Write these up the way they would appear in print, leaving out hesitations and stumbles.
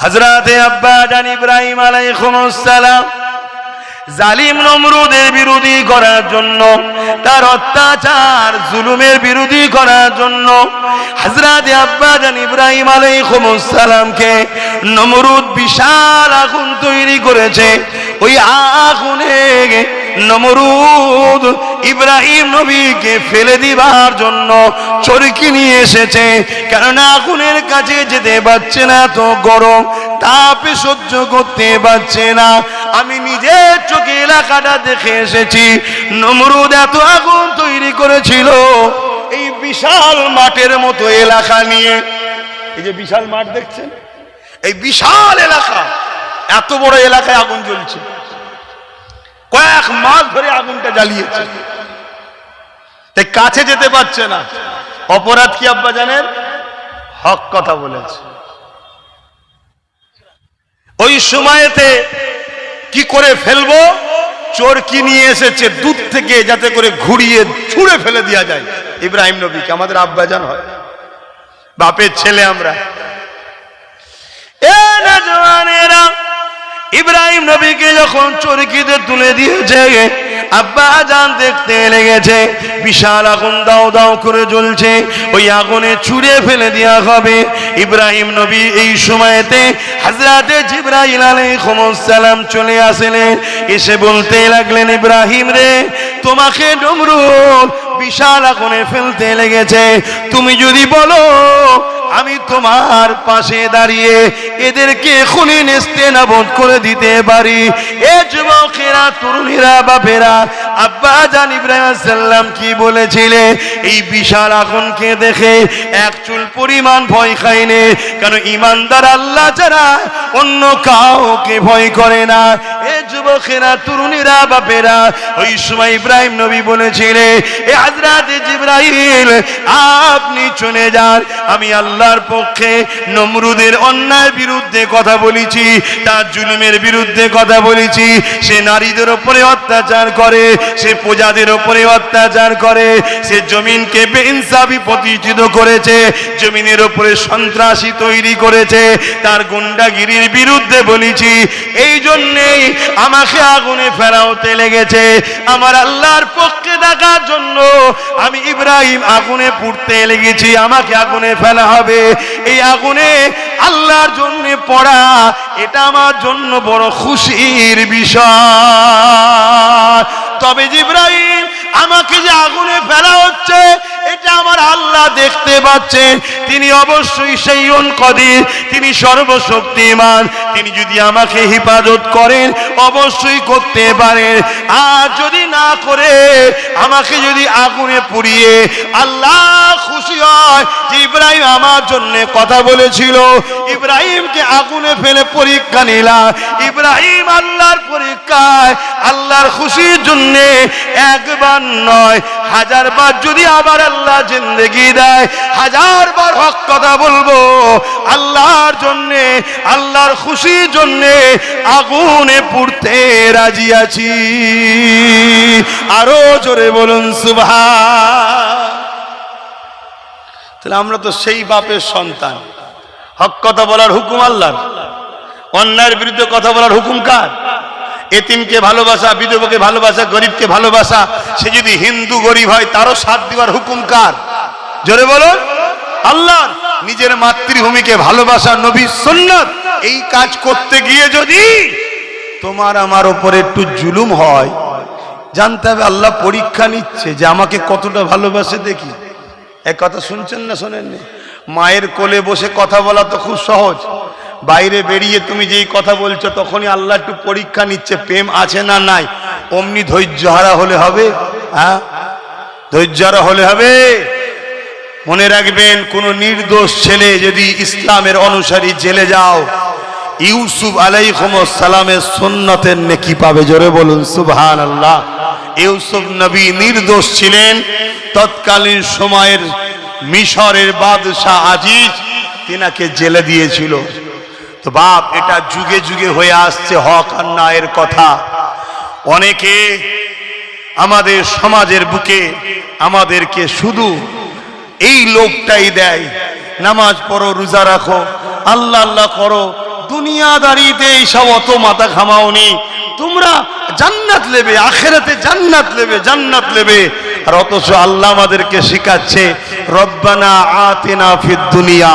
হযরতে আব্বা জান ইব্রাহিম আলাইহিস সালাম জালিম নমরুদের বিরোধী করার জন্য, তার অত্যাচার জুলুমের বিরোধী করার জন্য হযরতে আব্বা জান ইব্রাহিম আলাইহিস সালামকে নমরুদ বিশাল আগুন তৈরি করেছে। ওই আগুনে নমরুদ ইব্রাহিম নবীকে ফেলে দিবার জন্য চরকি নিয়ে এসেছে, কারণ আগুনের কাছে যেতে পারছে না, তো গরম তাপে সহ্য করতে পারছে না। আমি নিজের চোখে এলাকাটা দেখে এসেছি। নমরুদ এত আগুন তৈরি করেছিল এই বিশাল মাঠের মতো এলাকা নিয়ে। এই যে বিশাল মাঠ দেখছেন, এই বিশাল এলাকা, এত বড় এলাকায় আগুন জ্বলছে, কয়েক মাস ধরে আগুনটা জ্বালিয়েছে, তাই কাছে যেতে পারছে না। অপরাধ কি আব্বা জানেন? হক কথা বলেছে। ওই সময়তে কি করে ফেলবো, চরকি নিয়ে এসেছে দূর থেকে, যাতে করে ঘুরিয়ে ছুঁড়ে ফেলে দেওয়া যায় ইব্রাহিম নবীকে। আমাদের আব্বা জান হয়, বাপের ছেলে আমরা। ইব্রাহিম নবীকে যখন চরকিতে তুলে দিয়েছে, আব্বা জান দেখতে লেগেছে বিশাল আগুন দাও দাও করে জ্বলছে, ওই আগুনে ছুঁড়ে ফেলে দেওয়া হবে। ইব্রাহিম নবী এই সময়তে হযরতে জিবরাইল আলাইহিস সালাম চলে আসলেন, এসে বলতে লাগলেন, ইব্রাহিম রে, তোমাকে নমরুদ বিশাল আগুনে ফেলতে লেগেছে, তুমি যদি বলো আমি তোমার পাশে দাঁড়িয়ে এদেরকে খুনি নেস্তেনাবুদ করে দিতে পারি। এ যুবকেরা, তরুণীরা, বাপেরা, আব্বা জান ইব্রাহিম আলাইহিস সালাম কি বলেছিলেন? এই বিশাল আগুনকে দেখে এক চুল পরিমাণ ভয় খায়নি, কারণ ঈমানদার আল্লাহ ছাড়া অন্য কাউকে ভয় করে না। এ যুবকেরা, তরুণীরা, বাপেরা, ওই সময় ইব্রাহিম নবী বলেছিলেন, এ হযরতে জিবরাইল, আপনি চলে যান, আমি আল্লাহর পক্ষে নমরুদের অন্যায়ের বিরুদ্ধে কথা বলেছি, তার জুলুমের বিরুদ্ধে কথা বলেছি। সে নারীদের উপরে অত্যাচার করে, সে প্রজাদের উপরে অত্যাচার করে, সে জমিনকে বেইনসাফি প্রতিষ্ঠিত করেছে, জমিনের উপরে সন্ত্রাসী তৈরি করেছে, তার গুন্ডাগিরির বিরুদ্ধে বলেছি। এই জন্যেই আমাকে আগুনে ফেরাওতে লেগেছে। আমার আল্লাহর পক্ষে থাকার জন্য আমি ইব্রাহিম আগুনে পুড়তে লেগেছি, আমাকে আগুনে ফেলা হবে। এই আগুনে আল্লাহর জন্য পড়া, এটা আমার জন্য বড় খুশির বিষয়। তবে জিবরাইল, আমাকে যে আগুনে ফেলা হচ্ছে এটা আমার আল্লাহ দেখতে পাচ্ছেন, তিনি অবশ্যই শাইউন কাদির, তিনি সর্বশক্তিমান, তিনি যদি আমাকে হেফাজত করেন অবশ্যই করতে পারেন। আর যদি না করে আমাকে যদি আগুনে পুড়িয়ে আল্লাহ খুশি হয় যে ইব্রাহিম আমার জন্য কথা বলেছিল, ইব্রাহিমকে আগুনে ফেলে পরীক্ষা নিলাম, ইব্রাহিম আল্লাহর পরীক্ষায় আল্লাহর খুশির জন্য একবার নয় হাজারবার যদি আবার আল্লাহ জিন্দেগি দেয়, হাজারবার হক কথা বলবো আল্লাহর জন্য, আল্লাহর খুশির জন্য আগুনে পুড়তে রাজি আছি। আরো জোরে বলুন সুবহান। তাহলে আমরা তো সেই বাপের সন্তান। হক কথা বলার হুকুম আল্লাহর, অন্যায়ের বিরুদ্ধে কথা বলার হুকুম কার? এতিমকে ভালোবাসা, বিধবাকে ভালোবাসা, গরিবকে ভালোবাসা। সে যদি হিন্দু গরিব হয় তারও সাথ দেওয়ার হুকুম কার? জোরে বলুন আল্লাহর। নিজের মাতৃভূমিকে ভালোবাসা নবীর সুন্নাত। এই কাজ করতে গিয়ে যদি তোমার আমার উপরে একটু জুলুম হয়, জানতে হবে আল্লাহ পরীক্ষা নিচ্ছে যে আমাকে কতটা ভালোবাসে দেখি। এক কথা শুনছেন না শোনেননি? মায়ের কোলে বসে কথা বলা তো খুব সহজ, বাইরে বেরিয়ে তুমি যেই কথা বলছো তখনই আল্লাহ একটু পরীক্ষা নিচ্ছে প্রেম আছে না নাই। অমনি ধৈর্যহারা হলে হবে? হ্যাঁ, ধৈর্যহারা হলে হবে? মনে রাখবেন, কোন নির্দোষ ছেলে যদি ইসলামের অনুসারী জেলে যাও, ইউসুফ আলাইহিস সালামের সুন্নতের নেকি পাবে। জোরে বলুন সুবহানাল্লাহ। ইউসুফ নবী নির্দোষ ছিলেন, তৎকালীন সময়ের মিশরের বাদশাহ আজিজ তিনাকে জেলে দিয়েছিল। তো বাপ, এটা যুগে যুগে হয়ে আসছে হক আর ন্যায়ের কথা। অনেকে আমাদের সমাজের বুকে আমাদেরকে শুধু এই লোকটাই দেয়, নামাজ পড়ো, রোজা রাখো, আল্লাহ আল্লাহ করো, দুনিয়াদারিতে এইসব অত মাথা ঘামাওনি, তোমরা জান্নাত নেবে, আখিরাতে জান্নাত নেবে, জান্নাত নেবে। আর অথচ আল্লাহ আমাদেরকে শেখাচ্ছে রব্বানা আতিনা ফিদ দুনিয়া,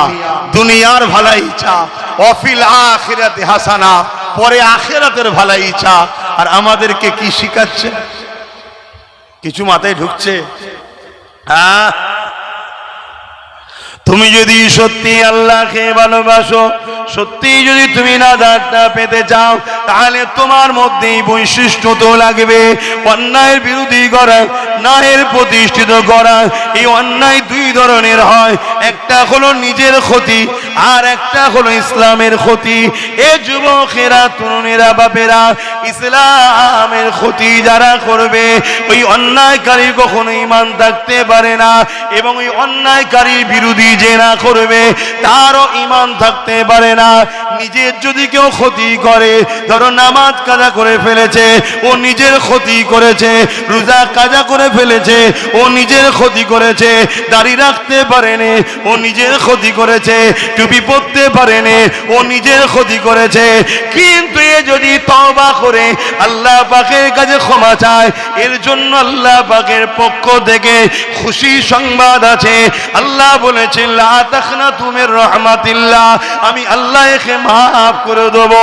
দুনিয়ার ভালাই চা, অফিল আখিরাতে হাসানা, পরে আখিরাতের ভালাই চা। আর আমাদেরকে কি শেখাচ্ছে? কিছু মাথায় ঢুকছে? হ্যাঁ, তুমি যদি সত্যি আল্লাহকে ভালোবাসো, সত্যি যদি তুমি নাজাতটা পেতে চাও, তাহলে তোমার মধ্যে এই বৈশিষ্ট্য তো লাগবে, অন্যায়ের বিরোধী করা, ন্যায়ের প্রতিষ্ঠিত করা। এই অন্যায় দুই ধরনের হয়, একটা হলো নিজের ক্ষতি, আর একটা হলো ইসলামের ক্ষতি। এ যুবকেরা, তরুণেরা, বাপেরা, ইসলামের ক্ষতি যারা করবে, ওই অন্যায়কারী কখনো ঈমান থাকতে পারে না, এবং ওই অন্যায়কারী বিরোধী যে না করবে তারও ঈমান থাকতে পারে না। নিজের যদি কেউ ক্ষতি করে, ধরো নামাজ কাজা করে ফেলেছে, ও নিজের ক্ষতি করেছে, রোজা কাজা করে ফেলেছে, ও নিজের ক্ষতি করেছে, দাড়ি রাখতে পারেনি, ও নিজের ক্ষতি করেছে, টুপি পরতে পারেনি, ও নিজের ক্ষতি করেছে। কিন্তু এ যদি তওবা করে আল্লাহ পাকের কাছে ক্ষমা চায়, এর জন্য আল্লাহ পাকের পক্ষ থেকে খুশি সংবাদ আছে। আল্লাহ বলেছেন লা তাখনাতু মির রাহমাতিল্লাহ, আমি আল্লাহ একে মাফ করে দেব,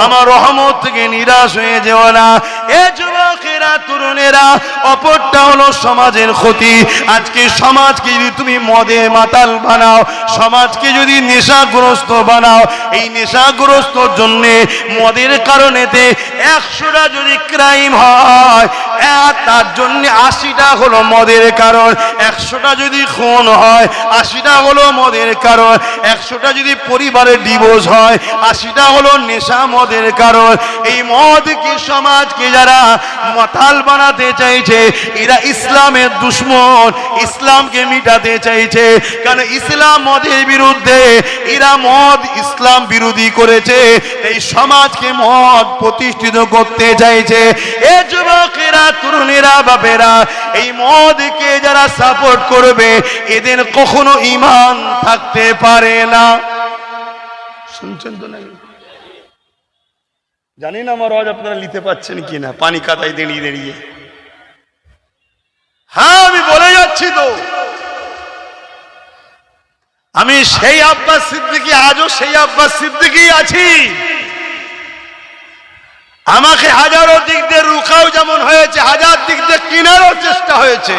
আমার রহমত থেকে নিরাশ হয়ে যেও না। এ যুবকেরা, তরুণেরা, অপরটা হলো সমাজের ক্ষতি। আজকে সমাজকে যদি তুমি মদে মাতাল বানাও, সমাজকে যদি নেশাগ্রস্ত বানাও, এই নেশাগ্রস্তর জন্য মদের কারণেতে 100টা যদি ক্রাইম হয়, তার জন্য 80টা হলো মদের কারণ। 100টা যদি খুন হয়, 80টা হলো মদের কারণ। 100টা যদি পরিবারের ডিভোর্স হয়, 80টা হলো নেশা মদের কারণ। এই মদকে, সমাজকে যারা মাতাল বানাতে চাইছে, এরা ইসলামের দুশ্মন, ইসলামকে মিটাতে চাইছে। কারণ ইসলাম মদের বিরুদ্ধে, এরা মদ ইসলাম বিরোধী করেছে, এই সমাজকে মদ প্রতিষ্ঠিত করতে চাইছে। এ যুবকেরা, তরুণেরা, বাপেরা, এই মদকে যারা সাপোর্ট করবে, এদের কখনো ঈমান থাকতে পারে না। শুনছেন তো? নাই জানি না আমার আওয়াজ আপনারা নিতে পাচ্ছেন কিনা, পানি কাতায় দাঁড়িয়ে দাঁড়িয়ে। হ্যাঁ, আমি বলে যাচ্ছি তো, আমি সেই আব্বাস সিদ্দিকী, আজও সেই আব্বাস সিদ্দিকী আছি। আমাকে হাজারো দিক দিয়ে রুখাও যেমন হয়েছে, হাজার দিক দিয়ে কিনারও চেষ্টা হয়েছে,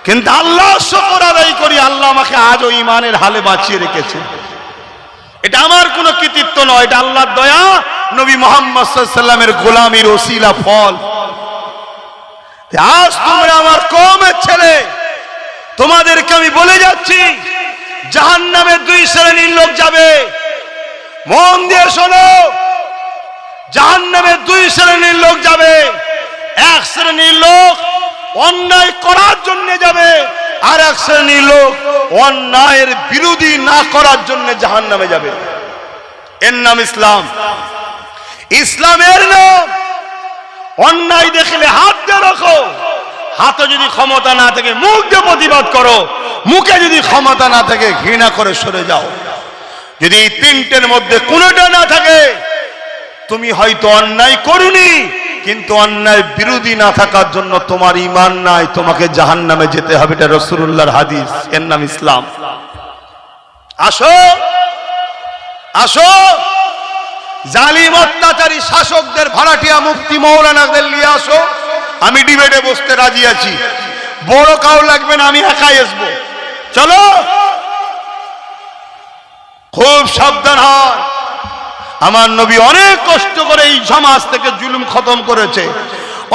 কিন্তু আল্লাহ শুকর আদায় করি, আল্লাহ আমাকে আজও ঈমানের হালে বাঁচিয়ে রেখেছে। এটা আমার কোনো কৃতিত্ব নয়, এটা আল্লাহর দয়া, নবী মুহাম্মদ সাল্লাল্লাহু আলাইহি ওয়াসাল্লামের গোলামীর ওসিলা ফল। আজ তোমরা আমার কওমের ছেলে, তোমাদেরকে আমি বলে যাচ্ছি, জাহান্নামে 2 শ্রেণীর লোক যাবে। মন দিয়ে শোনো, জাহান্নামে 2 শ্রেণীর লোক যাবে। 1 শ্রেণীর লোক অন্যায় করার জন্য যাবে, আর 1 শ্রেণীর লোক অন্যায়ের বিরোধী না করার জন্য জাহান্নামে যাবে। এর নাম ইসলাম। ইসলামের নাম অন্যায় দেখলে হাত দিয়ে রাখো, হাতে যদি ক্ষমতা না থাকে মুখ দিয়ে প্রতিবাদ করো, মুখে যদি ক্ষমতা না থাকে ঘৃণা করে সরে যাও। যদি এই 3টের মধ্যে কোনোটা না থাকে, তুমি হয়তো অন্যায় করুনি, কিন্তু অন্যায় বিরোধী না থাকার জন্য তোমার ঈমান নাই, তোমাকে জাহান্নামে যেতে হবে। এটা রাসূলুল্লাহর হাদিস, এর নাম ইসলাম। আসো আসো, জালিম অত্যাচারী শাসকদের, ভাড়াটিয়া মুফতি মৌলানাদের নিয়ে আসো, আমি ডিবেটে বসতে রাজি আছি। বড় কাউ লাগবে না, আমি একাই আসবো। চলো, খুব সাবধান হন। আমার নবী অনেক কষ্ট করে এই সমাজ থেকে জুলুম খতম করেছে,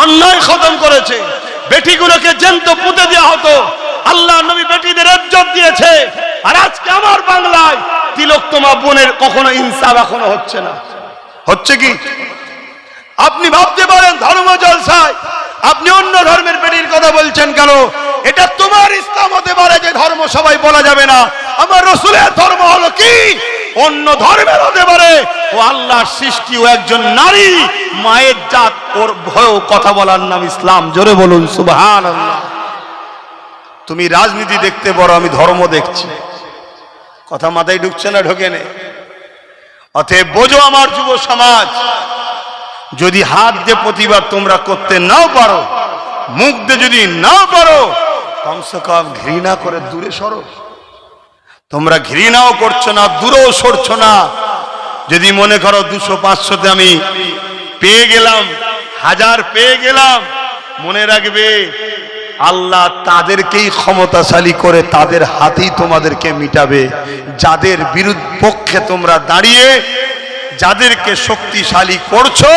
অন্যায় খতম করেছে। বেটিগুলোকে জ্যান্ত পুঁতে দেওয়া হতো, আল্লাহ নবী বেটিদের ইজ্জত দিয়েছে। আর আজকে আমার বাংলায় তিলোত্তমা বোনের কখনো ইনসাফ এখনো হচ্ছে না। হচ্ছে কি? আপনি ভাবতে পারেন ধর্ম জলসায় আপনি অন্য ধর্মের বেটির কথা বলছেন কেন? এটা তোমার ইসলাম হতে পারে যে ধর্ম সবাই বলা যাবে না। আমার রাসূলের ধর্ম হলো কি? অন্য ধর্মের হতে পারে, ও আল্লাহর সৃষ্টি, ও একজন নারী, মায়ের জাত, ওর ভয় কথা বলার নাম ইসলাম। জোরে বলুন সুবহানাল্লাহ। তুমি রাজনীতি দেখতে পারো, আমি ধর্ম দেখছি। কথা মাথায় ঢুকছে না? ঢোকে নে। অতএব বোঝো আমার যুব সমাজ, যদি হাত দিয়ে প্রতিবাদ তোমরা করতে নাও পারো, মুখ দিয়ে যদি নাও পারো, কমসে কম ঘৃণা করে দূরে সরো। তোমরা ঘৃণাও করছো না, দূরেও সরছো না। যদি মনে করো 200-500তে আমি পেয়ে গেলাম, 1000 পেয়ে গেলাম, মনে রাখবে আল্লাহ তাদেরকেই ক্ষমতাশালী করে তাদের হাতেই তোমাদেরকে মিটাবে। যাদের পক্ষে তোমরা দাঁড়িয়ে যাদেরকে শক্তিশালী করছো,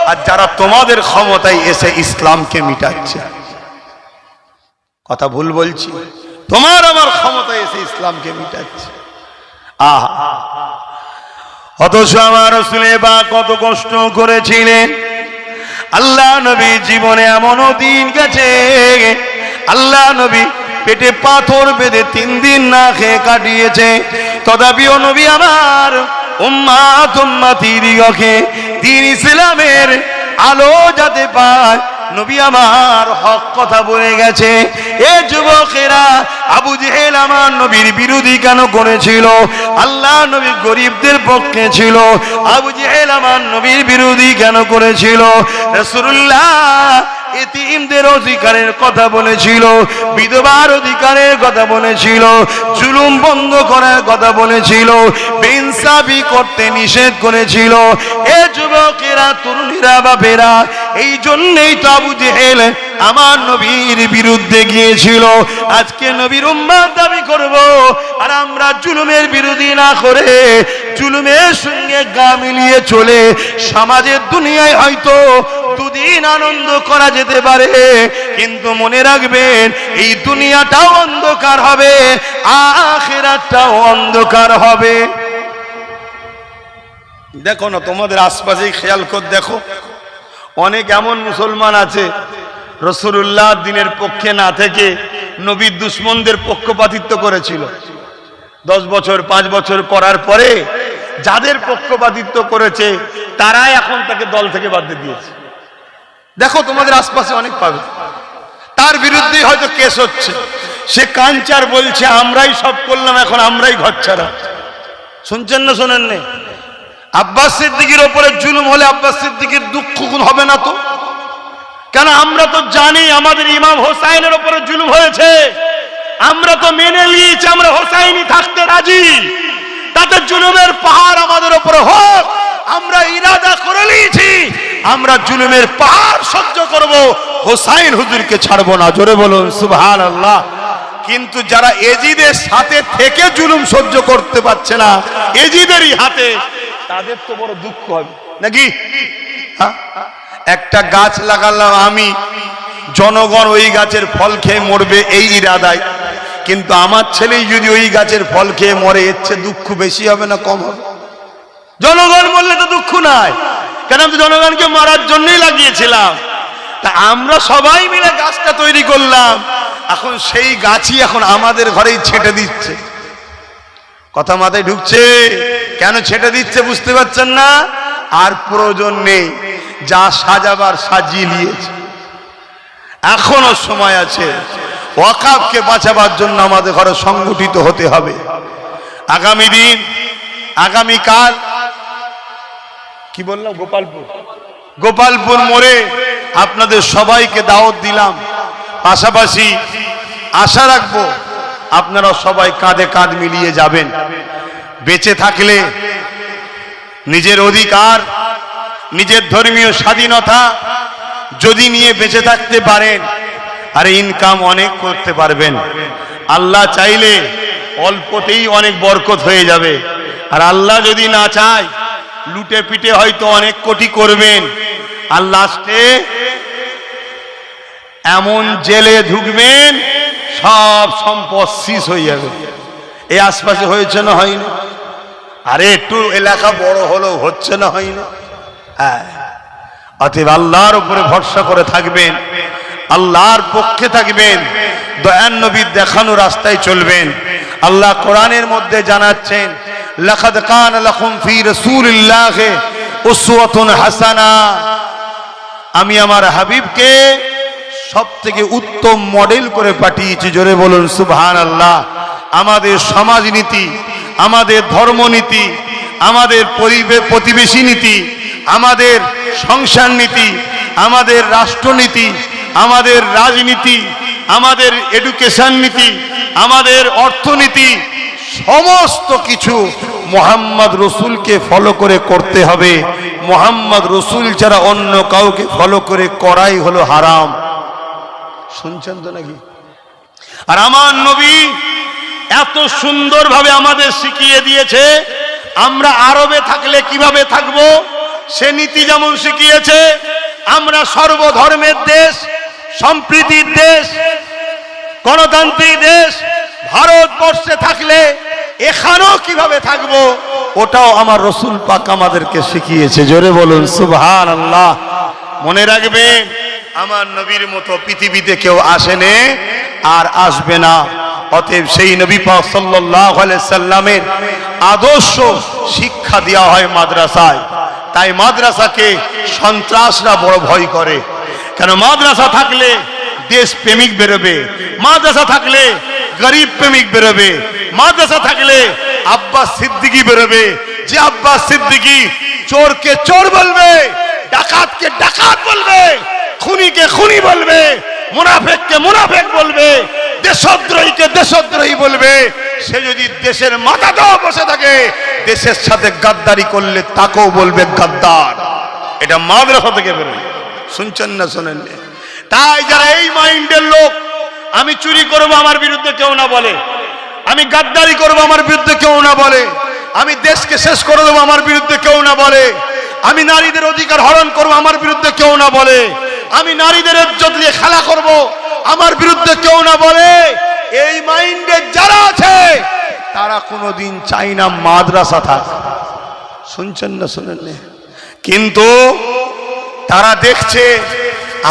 আর যারা তোমাদের ক্ষমতায় এসে ইসলামকে মিটাচ্ছে। কথা ভুল বলছি? তোমার আমার ক্ষমতায় এসে ইসলামকে মিটাচ্ছে। আহা, অথচ আমার রাসূল কত কষ্ট করেছিলেন। আল্লাহ নবী জীবনে এমনও দিন গেছে, আল্লাহ নবী পেটে পাথর বেঁধে 3 দিন না খেয়ে কাটিয়েছে। তথাপিও নবী আমার উম্মতিদিগকে দ্বীন ইসলামের আলো যাতে পায়, নবী আমার হক কথা বলে গেছে। এ যুবকেরা, আবু জেহেল আমার নবীর বিরোধী কেন করেছিল? আল্লাহ নবী গরিবদের পক্ষে ছিল, আবু জেহেল আমার নবীর বিরোধী কেন করেছিল? রাসূলুল্লাহ এতিমদের অধিকারের কথা বলেছিল, বিধবার অধিকারের কথা বলেছিল, জুলুম বন্ধ করার কথা বলেছিল, বেইনসাফি করতে নিষেধ করেছিল। এ যুবকেরা, তরুণীরা, বাপেরা, এই জন্যই তো আবু জেহেল আমার নবীর বিরুদ্ধে গিয়েছিল। আজকে নবীর উম্মত দাবি করব, আর আমরা জুলুমের বিরোধী না করে জুলুমের সঙ্গে গা মিলিয়ে চলে সমাজের দুনিয়ায় হয়তো 2 দিন আনন্দ করা যেতে পারে, কিন্তু মনে রাখবেন এই দুনিয়াটাও অন্ধকার হবে, আখিরাতটাও অন্ধকার হবে। দেখো না, তোমাদের আশপাশেই খেয়াল করে দেখো, অনেক এমন মুসলমান আছে রাসূলুল্লাহ দিনের পক্ষে না থেকে নবীর দুশমনদের পক্ষপাতিত্ব করেছিল। 10 বছর 5 বছর করার পরে যাদের পক্ষপাতিত্ব করেছে তারাই এখন তাকে দল থেকে বাদ দিয়ে দিয়েছে। দেখো তোমাদের আশপাশে অনেক পাবে, তার বিরুদ্ধে হয়তো কেস হচ্ছে, সে কাঞ্চার বলছে আমরাই সব করলাম, এখন আমরাই ঘর ছাড়া। শুনছেন না শোনেন না? আব্বাস সিদ্দিকীর উপরে জুলুম হলে আব্বাস সিদ্দিকীর দুঃখ হবে না তো? কেন? আমরা তো জানি আমাদের ইমাম হোসাইনের উপরে জুলুম হয়েছে, আমরা তো মেনে নিয়েছি, আমরা হোসাইনি থাকতে রাজি, তাতে জুলুমের পাহাড় আমাদের উপরে হোক, আমরা ইরাদা করে নিয়েছি আমরা জুলুমের পাহাড় সহ্য করব, হোসাইন হুজুরকে ছাড়বো না। জোরে বলুন সুবহানাল্লাহ। কিন্তু যারা এজিদের সাথে থেকে জুলুম সহ্য করতে পারছে না, এজিদেরই হাতে, তাদের তো বড় দুঃখ হবে নাকি? একটা গাছ লাগালাম আমি, জনগণ ওই গাছের ফল খেয়ে মরবে এই ইরাদায়, কিন্তু আমার ছেলেই যদি ওই গাছের ফল খেয়ে মরে, এর চেয়ে দুঃখ বেশি হবে না কম হবে? জনগণ মরলে তো দুঃখ নাই, কেন? আমি জনগণকে মারার জন্যই লাগিয়েছিলাম। তা আমরা সবাই মিলে গাছটা তৈরি করলাম, এখন সেই গাছই এখন আমাদের ঘরেই ছেটে দিচ্ছে। কথা মাথায় ঢুকছে? কেন ছেটে দিচ্ছে বুঝতে পারছেন না? আর প্রয়োজন নেই, যা সাজাবার সাজিয়ে নিয়েছে। এখনো সময় আছে, ওয়াকাফকে বাঁচাবার জন্য আমাদের ঘরে সংগঠিত হতে হবে। আগামী দিন, আগামীকাল, কি বললাম, গোপালপুর মোড়ে আপনাদের সবাইকে দাওয়াত দিলাম। পাশাপাশি আশা রাখবো আপনারা সবাই কাঁধে কাঁধ মিলিয়ে যাবেন। বেঁচে থাকলে নিজের অধিকার, নিজের ধর্মীয় স্বাধীনতা যদি নিয়ে বেঁচে থাকতে পারেন, আর ইনকাম অনেক করতে পারবেন। আল্লাহ চাইলে অল্পতেই অনেক বরকত হয়ে যাবে, আর আল্লাহ যদি না চায় লুটে পিটে হয়তো অনেক কোটি করবেন, আর লাস্টে এমন জেলে ঢুকবেন সব সম্পদ শেষ হয়ে যাবে। এই আশপাশে হয়েছে না হয়নি? আরে একটু এলাকা বড় হলো, হচ্ছে না হয়নি? হ্যাঁ, অতএব আল্লাহর উপরে ভরসা করে থাকবেন, আল্লাহর পক্ষে থাকবেন, দয়ার নবীর দেখানো রাস্তায় চলবেন। আল্লাহ কোরআনের মধ্যে জানাচ্ছেন, লাকাদ কানা লাকুম ফি রাসূলিল্লাহি উসওয়াতুন হাসানা। আমি আমার হাবিবকে সবথেকে উত্তম মডেল করে পাঠিয়েছি। জোরে বলুন সুবহানাল্লাহ। আমাদের সমাজনীতি, আমাদের ধর্মনীতি, আমাদের প্রতিবেশী নীতি, আমাদের সংসার নীতি, আমাদের রাষ্ট্রনীতি, আমাদের রাজনীতি, আমাদের এডুকেশন নীতি, আমাদের অর্থনীতি, সমস্ত কিছু মোহাম্মদ রসুলকে ফলো করে করতে হবে। মোহাম্মদ রসুল ছাড়া অন্য কাউকে ফলো করে করাই হলো হারাম। শুনছেন তো নাকি? আর আমার নবী এত সুন্দরভাবে আমাদের শিখিয়ে দিয়েছে, আমরা আরবে থাকলে কিভাবে থাকবো সে নীতি যেমন শিখিয়েছে, আমরা সর্বধর্মের দেশ, সম্প্রীতির দেশ, গণতান্ত্রিক দেশ ভারতবর্ষে থাকলে এখানেও কিভাবে থাকবো ওটাও আমার রসুল পাক আমাদেরকে শিখিয়েছে। জোরে বলুন সুবহানাল্লাহ। মনে রাখবেন, আমার নবীর মতো পৃথিবীতে কেউ আসেনি আর আসবে না। অতএব সেই নবী পাক সাল্লাল্লাহু আলাইহি সাল্লামের আদর্শ শিক্ষা দেওয়া হয় মাদ্রাসায়। তাই মাদ্রাসাকে সন্ত্রাসরা বড় ভয় করে। কেন? মাদ্রাসা থাকলে দেশ প্রেমিক বেরোবে, মাদ্রাসা থাকলে গরিব প্রেমিক বেরোবে, মাদ্রাসা থাকলে আব্বাস সিদ্দিকী বেরোবে, যে আব্বাস সিদ্দিকী চোরকে চোর বলবে, ডাকাতকে ডাকাত বলবে, খুনিকে খুনি বলবে, মুনাফিককে মুনাফিক বলবে, দেশদ্রোহীকে দেশদ্রোহী বলবে। সে যদি দেশের মাথাটাও বসে থাকে, দেশের সাথে গাদ্দারি করলে তাকেও বলবে গাদ্দার। এটা মাদ্রাসা থেকে বেরোয়। শুনছেন না? শোনেন? তাই যারা এই মাইন্ডের লোক, আমি চুরি করবো আমার বিরুদ্ধে কেউ না বলে, আমি গাদ্দারি করবো আমার বিরুদ্ধে কেউ না বলে, আমি দেশকে শেষ করে দেবো আমার বিরুদ্ধে কেউ না বলে, আমি নারীদের অধিকার হরণ করবো আমার বিরুদ্ধে কেউ না বলে, আমি নারীদের ইজ্জত নিয়ে খেলা করব আমার বিরুদ্ধে কেউ না বলে, এই মাইন্ডে যারা আছে তারা কোনোদিন চাই না মাদ্রাসা থাক। শুনছেন না? শোনেন? কিন্তু তারা দেখছে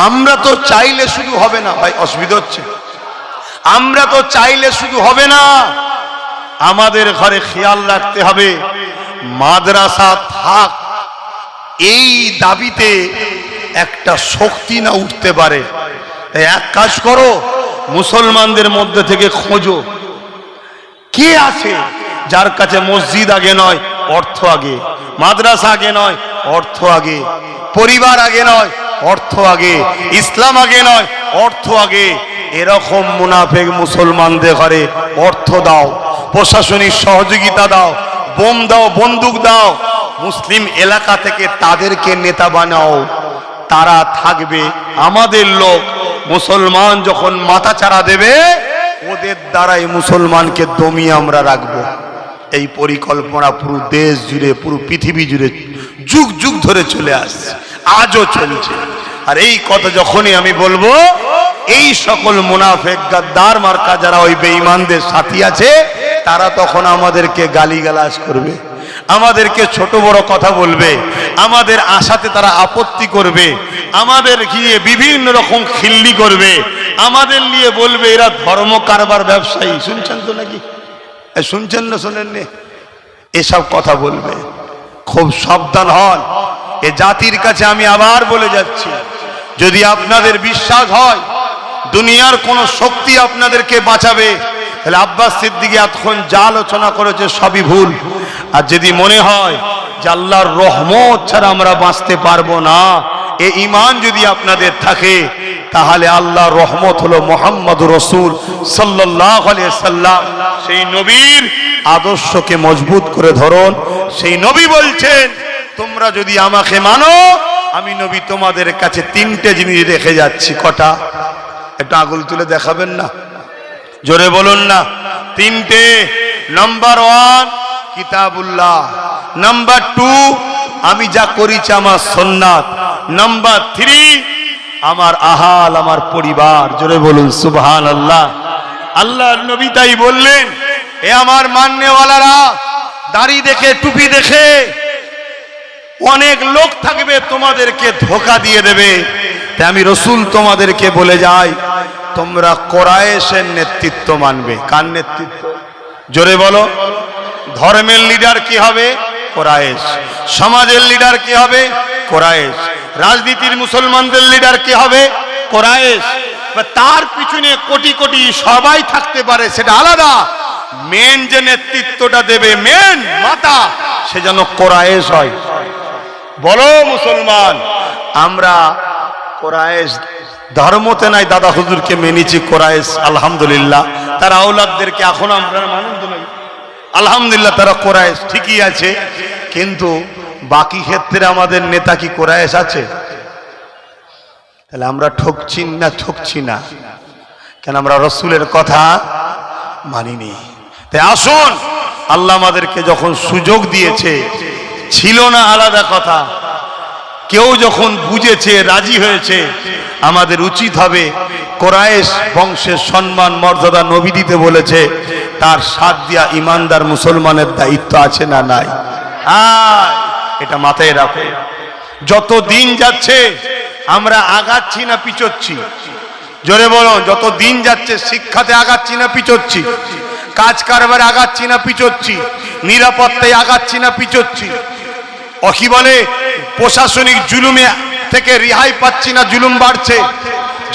আমরা তো চাইলে শুধু হবে না। ভাই অসুবিধা হচ্ছে? আমরা তো চাইলে শুধু হবে না, আমাদের ঘরে খেয়াল রাখতে হবে মাদ্রাসা থাক। এই দাবিতে একটা শক্তি না উঠতে পারে। এক কাজ করো, মুসলমানদের মধ্যে থেকে খোঁজো কে আছে যার কাছে মসজিদ আগে নয় অর্থ আগে, মাদ্রাসা আগে নয় অর্থ আগে, পরিবার আগে নয় অর্থ আগে, ইসলাম আগে নয় অর্থ আগে। এরকম মুনাফিক মুসলমানদের ঘরে অর্থ দাও, প্রশাসনিক সহযোগিতা দাও, বোম দাও, বন্দুক দাও, মুসলিম এলাকা থেকে তাদেরকে নেতা বানাও, তারা থাকবে। আমাদের লোক মুসলমান যখন মাথা চাড়া দেবে, ওদের দ্বারাই মুসলমানকে দমিয়ে আমরা রাখবো। এই পরিকল্পনা পুরো দেশ জুড়ে, পুরো পৃথিবী জুড়ে যুগ যুগ ধরে চলে আসছে, আজও চলছে। আর এই কথা যখনই আমি বলবো, এই সকল মুনাফিক গাদ্দার মার্কা যারা ওই বেঈমানদের সাথী আছে, তারা তখন আমাদেরকে গালিগালাজ করবে, আমাদেরকে ছোট বড় কথা বলবে, আমাদের আশাতে তারা আপত্তি করবে, আমাদের গিয়ে বিভিন্ন রকম খিল্লি করবে, আমাদের নিয়ে বলবে এরা ধর্ম কারবার ব্যবসায়ী। শুনছেন তো নাকি? শুনছেন না? শোনেননি? এসব কথা বলবে। খুব সাবধান হন। এ জাতির কাছে আমি আবার বলে যাচ্ছি, যদি আপনাদের বিশ্বাস হয় দুনিয়ার কোন শক্তি আপনাদেরকে বাঁচাবে, তাহলে আব্বাস সিদ্দিকী এতক্ষণ যা আলোচনা করেছে সবই ভুল। আর যদি মনে হয় যে আল্লাহর রহমত ছাড়া আমরা বাঁচতে পারবো না, এই ঈমান যদি আপনাদের থাকে, তাহলে আল্লাহর রহমত হলো মুহাম্মদুর রাসূল সাল্লাল্লাহু আলাইহি সাল্লাম। সেই নবীর আদর্শকে মজবুত করে ধরুন। সেই নবী বলছেন, তোমরা যদি আমাকে মানো, আমি নবী তোমাদের কাছে তিনটে জিনিস রেখে যাচ্ছি। কটা? একটু আঙুল তুলে দেখাবেন না? জোরে বলুন না। তিনটে। নাম্বার 1 কিতাবুল্লাহ, নাম্বার 2 আমি যা করেছি আমার সুন্নাত, নাম্বার 3 আমার আহাল, আমার পরিবার। জোরে বলুন সুবহানাল্লাহ। আল্লাহর নবী তাই বললেন, এ আমার মাননেওয়ালারা, দাড়ি দেখে টুপি দেখে অনেক লোক থাকবে তোমাদেরকে ধোঁকা দিয়ে দেবে, তাই আমি রসুল তোমাদেরকে বলে যাই, তোমরা কোরাইশের নেতৃত্ব মানবে। কার নেতৃত্ব? জোরে বলো। ধর্মের লিডার কি হবে? কোরাইশ। সমাজের লিডার কি হবে? কোরাইশ। রাজনীতির মুসলমানদের লিডার কি হবে? কোরাইশ। তার পিছনে কোটি কোটি সবাই থাকতে পারে, সেটা আলাদা, মেন যে নেতৃত্বটা দেবে, মেন মাতা, সে যেন কোরাইশ হয়। বলো মুসলমান, আমরা কোরাইশ ধর্মতে নাই, দাদা হুজুরকে মেনেছি, কোরাইশ আলহামদুলিল্লাহ, তার আওলাদদেরকে এখন আমরা মানন্দ নাই, আলহামদুলিল্লাহ তারা কোরাইশ ঠিকই আছে। কিন্তু বাকি ক্ষেত্রে আমাদের নেতা কি কোরাইশ আছে? তাহলে আমরা ঠকছি না? ঠকছি না কেন? আমরা রসুলের কথা মানিনি। তাই আসুন, আল্লাহ আমাদেরকে যখন সুযোগ দিয়েছে, ছিল না আলাদা কথা, কেউ যখন বুঝেছে, রাজি হয়েছে, আমাদের উচিত হবে কোরাইশ বংশের সম্মান মর্যাদা নবী দিতে বলেছে, তার সাথ দিয়া ইমানদার মুসলমানের দায়িত্ব আছে না নাই? এটা মাথায় রাখো। যত দিন যাচ্ছে আমরা আগাচ্ছি না পিছোচ্ছি? জোরে বলো, যত দিন যাচ্ছে শিক্ষাতে আগাচ্ছি না পিছোচ্ছি? কাজ কারবারে আগাচ্ছি না পিছোচ্ছি? নিরাপত্তায় আগাচ্ছি না পিছোচ্ছি? কি বলে, প্রশাসনিক জুলুমে থেকে রেহাই পাচ্ছি না, জুলুম বাড়ছে?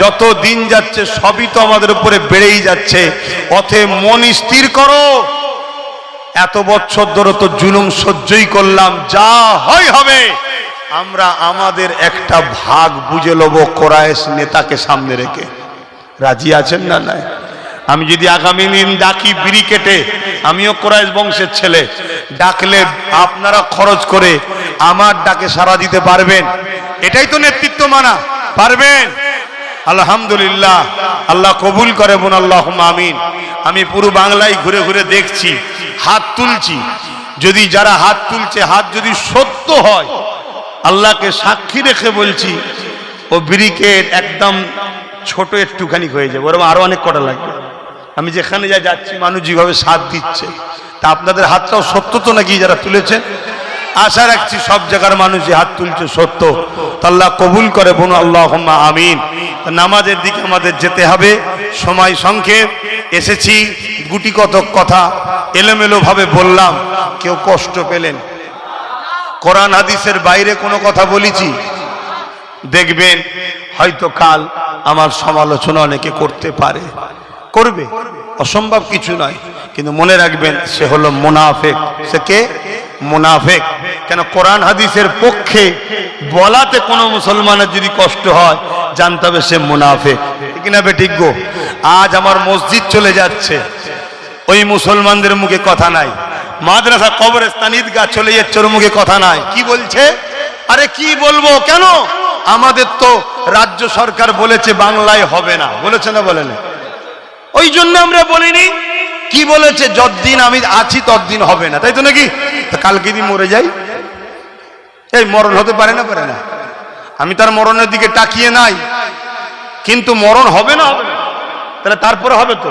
যত দিন যাচ্ছে সবই তো আমাদের উপরে বেড়েই যাচ্ছে। অতএব মন স্থির করো, এত বছর ধরে তো জুলুম সহ্যই করলাম, যা হয় হবে। আমরা আমাদের একটা ভাগ বুঝে লব কোরাইশ নেতাকে সামনে রেখে। রাজি আছেন না? নাই? আমি যদি আগামী দিন ডাকি বিড়ি কেটে, আমিও কোরাইশ বংশের ছেলে, ডাকলে আপনারা খরচ করে আমার ডাকে সাড়া দিতে পারবেন? এটাই তো নেতৃত্ব মানা। পারবেন? আলহামদুলিল্লাহ, আল্লাহ কবুল করে বোন, আল্লাহুম্মা আমিন। আমি পুরো বাংলায় ঘুরে ঘুরে দেখছি, হাত তুলছি। যদি যারা হাত তুলছে, হাত যদি সত্য হয়, আল্লাহকে সাক্ষী রেখে বলছি, ও ব্রিকেট একদম ছোট একটুখানি হয়ে যাবে, ওরকম আরো অনেক কটা লাগবে। আমি যেখানে যাচ্ছি মানুষ যেভাবে সাথ দিচ্ছে, তা আপনাদের হাতটাও সত্য তো নাকি যারা তুলেছেন? আশা রাখছি সব জায়গার মানুষ যে হাত তুলছে সত্য। আল্লাহ কবুল করে বোন, আল্লাহুম্মা আমিন। নামাজের দিকে আমাদের যেতে হবে, সময় সংক্ষেপ। এসেছি গুটি কতক কথা এলোমেলো ভাবে বললাম, কেউ কষ্ট পেলেন? কোরআন হাদিসের বাইরে কোনো কথা বলেছি? দেখবেন হয়তো কাল আমার সমালোচনা অনেকে করতে পারে, করবে, অসম্ভব কিছু নয়। কিন্তু মনে রাখবেন, সে হলো মুনাফিক। সে কে? মুনাফিক। কেন? কোরআন হাদিসের পক্ষে বলাতে কোনো মুসলমানের যদি কষ্ট হয়, জানতে হবে সে মুনাফিক। ঠিক না বে? ঠিক গো। আজ আমার মসজিদ চলে যাচ্ছে, ওই মুসলমানদের মুখে কথা নাই। মাদ্রাসা, কবরস্থান, ঈদগাহ চলে যাচ্ছে, ওর মুখে কথা নাই। কি বলছে? আরে কি বলবো? কেন? আমাদের তো রাজ্য সরকার বলেছে বাংলায় হবে না, বলেছে না? বলে না? ওই জন্য আমরা বলিনি। কি বলেছে? যতদিন আমি আছি ততদিন হবে না, তাই তো নাকি? কালকে যদি মরে যাই, এই মরণ হতে পারে না? পারে না? আমি তার মরণের দিকে তাকিয়ে নাই, কিন্তু মরণ হবে না? হবে না। তাহলে তারপরে হবে তো।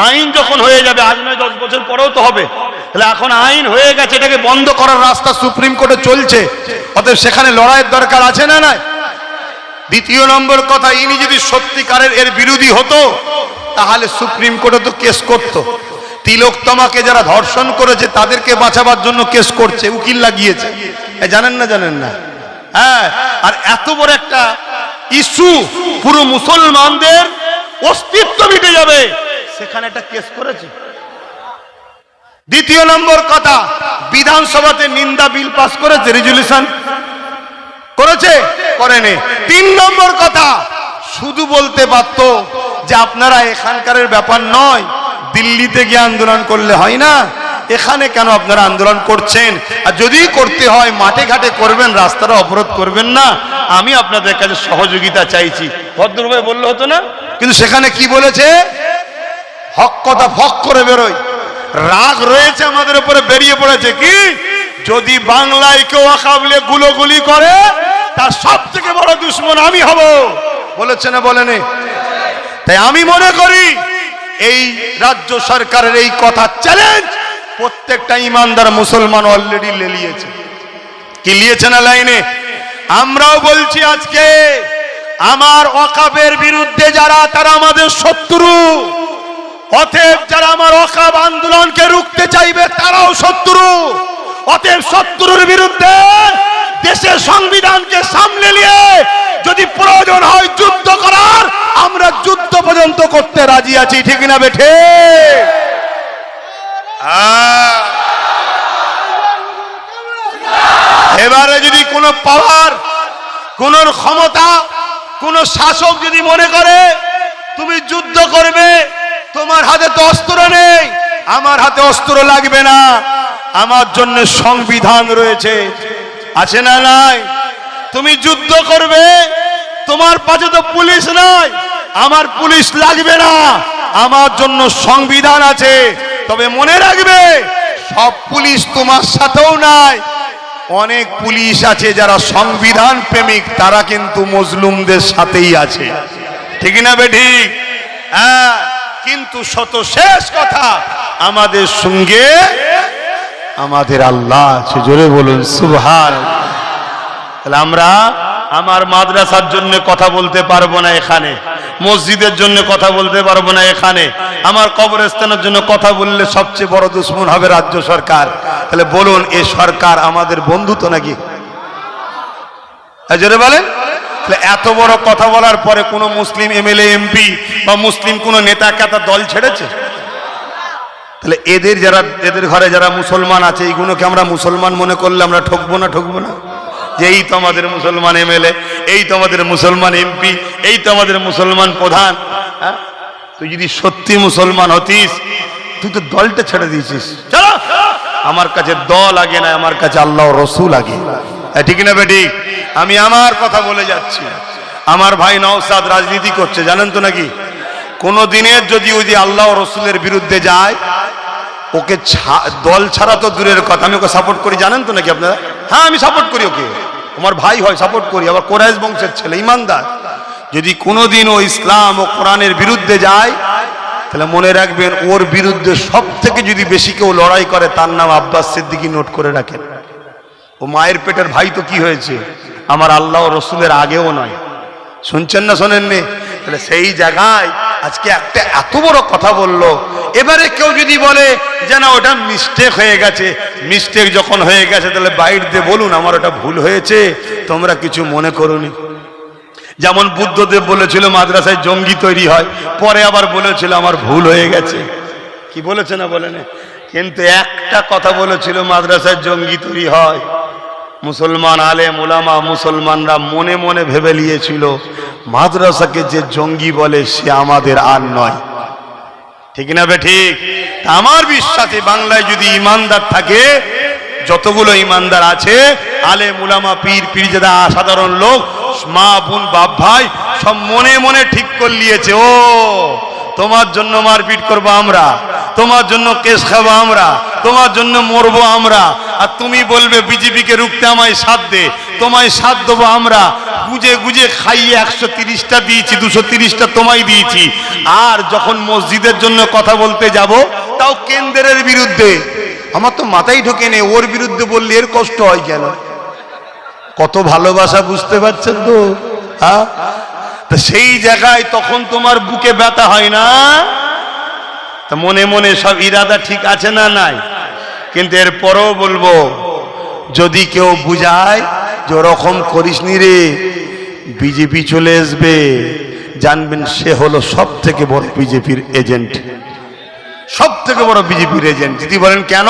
আইন যখন হয়ে যাবে, আজ নয় 10 বছর পরেও তো হবে। তাহলে এখন আইন হয়ে গেছে, এটাকে বন্ধ করার রাস্তা সুপ্রিম কোর্টে চলছে। অতএব সেখানে লড়াইয়ের দরকার আছে না নাই? দ্বিতীয় নম্বর কথা, ইনি যদি সত্যিকারের এর বিরোধী হতো, তাহলে সুপ্রিম কোর্টে তো কেস করত। তিলোত্তমাকে যারা ধর্ষণ করেছে তাদেরকে বাঁচাবার জন্য কেস করছে, উকিল লাগিয়েছে। জানেন না? জানেন না? হ্যাঁ। আর এত বড় একটা ইস্যু, পুরো মুসলমানদের অস্তিত্ব মিটে যাবে, সেখানে একটা কেস করেছে। দ্বিতীয় নম্বর কথা, বিধানসভাতে নিন্দা বিল পাস করেছে, রেজুলেশন করেছে? করেনি। 3 নম্বর কথা, শুধু বলতে পারত যে আপনারা এখানকার ব্যাপার নয়, দিল্লিতে গিয়ে আন্দোলন করলে হয় না, এখানে কেন আপনারা আন্দোলন করছেন? আর যদি করতে হয় মাঠে ঘাটে করবেন, রাস্তাটা অবরোধ করবেন না, আমি আপনাদের কাছে সহযোগিতা চাইছি, ভদ্রভাবে বললে হতো না? কিন্তু সেখানে কি বলেছে? হক কথা ফক করে বেরোয়। রাগ রয়েছে আমাদের উপরে, বেরিয়ে পড়েছে কি, যদি বাংলায় কেউ আকাবলে গুলোগুলি করে, তার সব থেকে বড় দুশ্মন আমি হব। বলেছে না? বলেনি? তাই আমি মনে করি এই রাজ্য সরকারের এই কথা চ্যালেঞ্জ প্রত্যেকটা ইমানদার মুসলমান অলরেডি লেলিয়েছে। কি লিয়েছে না লাইনে? আমরাও বলছি আজকে, আমার ওয়াকফের বিরুদ্ধে যারা, তারা আমাদের শত্রু। অতএব যারা আমার ওয়াকফ আন্দোলনকে রুখতে চাইবে, তারাও শত্রু। অতএব শত্রুর বিরুদ্ধে দেশের সংবিধানকে সামনে নিয়ে যদি প্রয়োজন হয় যুদ্ধ করার, আমরা যুদ্ধ পর্যন্ত করতে রাজি আছি। ঠিক না বেঠে? এবারে যদি কোনো পাওয়ার, কোন ক্ষমতা, কোন শাসক যদি মনে করে তুমি যুদ্ধ করবে, তোমার হাতে তো অস্ত্র নেই, আমার হাতে অস্ত্র লাগবে না, আমার জন্য সংবিধান রয়েছে, আছে না নাই? তুমি যুদ্ধ করবে, তোমার পাশে তো পুলিশ নাই, আমার পুলিশ লাগবে না, আমার জন্য সংবিধান আছে। তবে মনে রাখবে, সব পুলিশ তোমার সাথেও নাই। অনেক পুলিশ আছে যারা সংবিধান প্রেমিক, তারা কিন্তু মজলুমদের সাথেই আছে, ঠিক না বেঠিক? হ্যাঁ, কিন্তু শত শেষ কথা, আমাদের সঙ্গে আমাদের আল্লাহ আছে। জোরে বলুন সুবহানাল্লাহ। তাহলে আমরা আমার মাদ্রাসার জন্য কথা বলতে পারবো না এখানে, মসজিদের জন্য কথা বলতে পারবো না এখানে, আমার কবরস্থানের জন্য কথা বললে সবচেয়ে বড় দুশ্মন হবে রাজ্য সরকার। তাহলে বলুন, এ সরকার আমাদের বন্ধু তো নাকি? জোরে বলেন। এত বড় কথা বলার পরে কোন মুসলিম এমএলএ এমপি বা মুসলিম কোন নেতা কাতা দল ছেড়েছে? তাহলে এদের ঘরে যারা মুসলমান আছে, এইগুলোকে আমরা মুসলমান মনে করলে আমরা ঠকবো না? ঠকবো না? যে এই তো আমাদের মুসলমান এমএলএ, এই তো আমাদের মুসলমান এমপি, এই তো আমাদের মুসলমান প্রধান। হ্যাঁ, তুই যদি সত্যি মুসলমান হতিস, তুই তো দলটা ছেড়ে দিয়েছিস। চলো, আমার কাছে দল আগে না, আমার কাছে আল্লাহ রসুল আগে, ঠিক না বেটি? আমি আমার কথা বলে যাচ্ছি। আমার ভাই নওশাদ রাজনীতি করছে, জানেন তো নাকি? কোন দিনের যদি ওই যে আল্লাহ রসুলের বিরুদ্ধে যায়, ওকে দল ছাড়া তো দূরের কথা, আমি ওকে সাপোর্ট করি, জানেন তো নাকি আপনারা? হ্যাঁ, আমি সাপোর্ট করি ওকে, আমার ভাই হয়, সাপোর্ট করি। আবার কোরাইশ বংশের ছেলে, ইমানদার। যদি কোনোদিন ও ইসলাম ও কোরআনের বিরুদ্ধে যায়, তাহলে মনে রাখবেন, ওর বিরুদ্ধে সব থেকে যদি বেশি কেউ লড়াই করে, তার নাম আব্বাস সিদ্দিকী, নোট করে রাখেন। ও মায়ের পেটের ভাই তো কি হয়েছে, আমার আল্লাহ রসুলের আগেও নয়। শুনছেন না শোনেননি? তাহলে সেই জায়গায় আজকে একটা এত বড় কথা বললো। এবারে কেউ যদি বলে যে না, ওটা মিস্টেক হয়ে গেছে, মিস্টেক যখন হয়ে গেছে তাহলে বাইর দিয়ে বলুন আমার ওটা ভুল হয়েছে, তোমরা কিছু মনে করোনি। যেমন বুদ্ধদেব বলেছিল মাদ্রাসায় জঙ্গি তৈরি হয়, পরে আবার বলেছিল আমার ভুল হয়ে গেছে। কি বলেছে না বলেন? কিন্তু একটা কথা বলেছিল মাদ্রাসায় জঙ্গি তৈরি হয়, মুসলমান আলেম ওলামা মুসলমানরা মনে মনে ভেবে নিয়েছিল মাদ্রাসাকে যে জঙ্গি বলে সে আমাদের আর নয়, ঠিক না বে ঠিক? আমার বিশ্বাসে বাংলায় যদি ইমানদার থাকে, যতগুলো ইমানদার আছে, আলেম ওলামা পীর পীরজাদা সাধারণ লোক, মা বোন বাপ ভাই, সব মনে মনে ঠিক করে নিয়েছে, ও তোমার জন্য মারপিট করবো আমরা, তোমার জন্য কেস খাবো আমরা, তোমার জন্য মরবো আমরা, আর তুমি বলবে বিজেপিকে রুখতে আমায় সাথ দে, তোমায় সাথ দেবো আমরা। গুজে গুজে খাইয়ে 130টা দিয়েছি, 230টা তোমায় দিয়েছি। আর যখন মসজিদের জন্য কথা বলতে যাব, তাও কেন্দ্রের বিরুদ্ধে। আমার তো মাথায় ঢোকে নেই, ওর বিরুদ্ধে বললে এর কষ্ট হয় কেন? কত ভালোবাসা, বুঝতে পারছেন তো? হ্যাঁ, সেই জায়গায় তখন তোমার বুকে ব্যথা হয় না? তা মনে মনে সব ইরাদা ঠিক আছে না নাই? কিন্তু এরপরও বলবো, যদি কেউ বুঝায় যে ওরকম করিস নি রে, বিজেপি চলে আসবে, জানবেন সে হলো সব থেকে বড় বিজেপির এজেন্ট, সব থেকে বড় বিজেপির এজেন্ট। যদি বলেন কেন?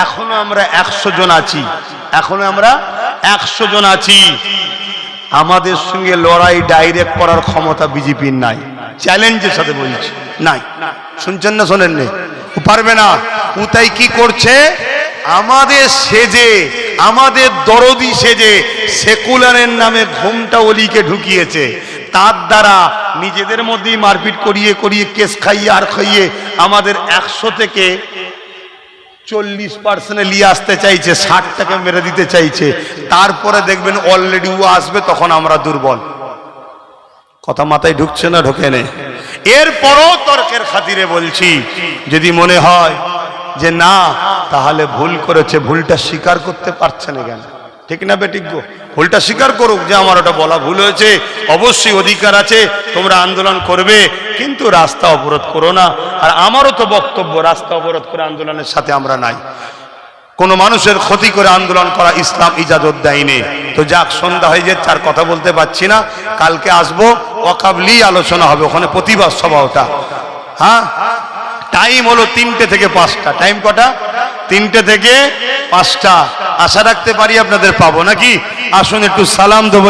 এখনো আমরা 100 জন আছি, এখনো আমরা 100 জন আছি, আমাদের সঙ্গে লড়াই ডাইরেক্ট করার ক্ষমতা বিজেপির নাই। চ্যালেঞ্জের সাথে বলছি, নাই। শুনছেন না শোনেন? নেই, পারবে না। ও তাই কি করছে? আমাদের সেজে, আমাদের দরদি সেজে সেকুলারের নামে ঘুমটা অলিকে ঢুকিয়েছে, তার দ্বারা নিজেদের মধ্যেই মারপিট করিয়ে করিয়ে কেস খাইয়ে আর খাইয়ে আমাদের 100 থেকে 40% নিয়ে আসতে চাইছে, 60টাকে মেরে দিতে চাইছে। তারপরে দেখবেন অলরেডি ও আসবে, তখন আমরা দুর্বল। কথা মাথায় ঢুকছে না? ঢোকে নেই। এরপরও তর্কের খাতিরে বলছি, যদি মনে হয় যে না, তাহলে ভুল করেছে, ভুলটা স্বীকার করতে পারছে না কেন? ঠিক না বেঠিক গো? ভুলটা স্বীকার করুক যে আমার ওটা বলা ভুল হয়েছে, অবশ্যই অধিকার আছে, তোমরা আন্দোলন করবে, কিন্তু রাস্তা অবরোধ করো না। আর আমারও তো বক্তব্য, রাস্তা অবরোধ করে আন্দোলনের সাথে আমরা নাই। কোন মানুষের ক্ষতি করে আন্দোলন করা ইসলাম ইজাজত দেয়নি। তো যাক, সন্ধ্যা হয়ে যাচ্ছে, আর কথা বলতে পারছি না। কালকে আসবো, ওয়াকাবলি আলোচনা হবে ওখানে, প্রতিবাদ সভা ওটা। হ্যাঁ, টাইম হলো 3টে থেকে 5টা। টাইম কটা? 3টে থেকে 5টা। আশা রাখতে পারি আপনাদের পাবো নাকি? আসুন একটু সালাম দেবো।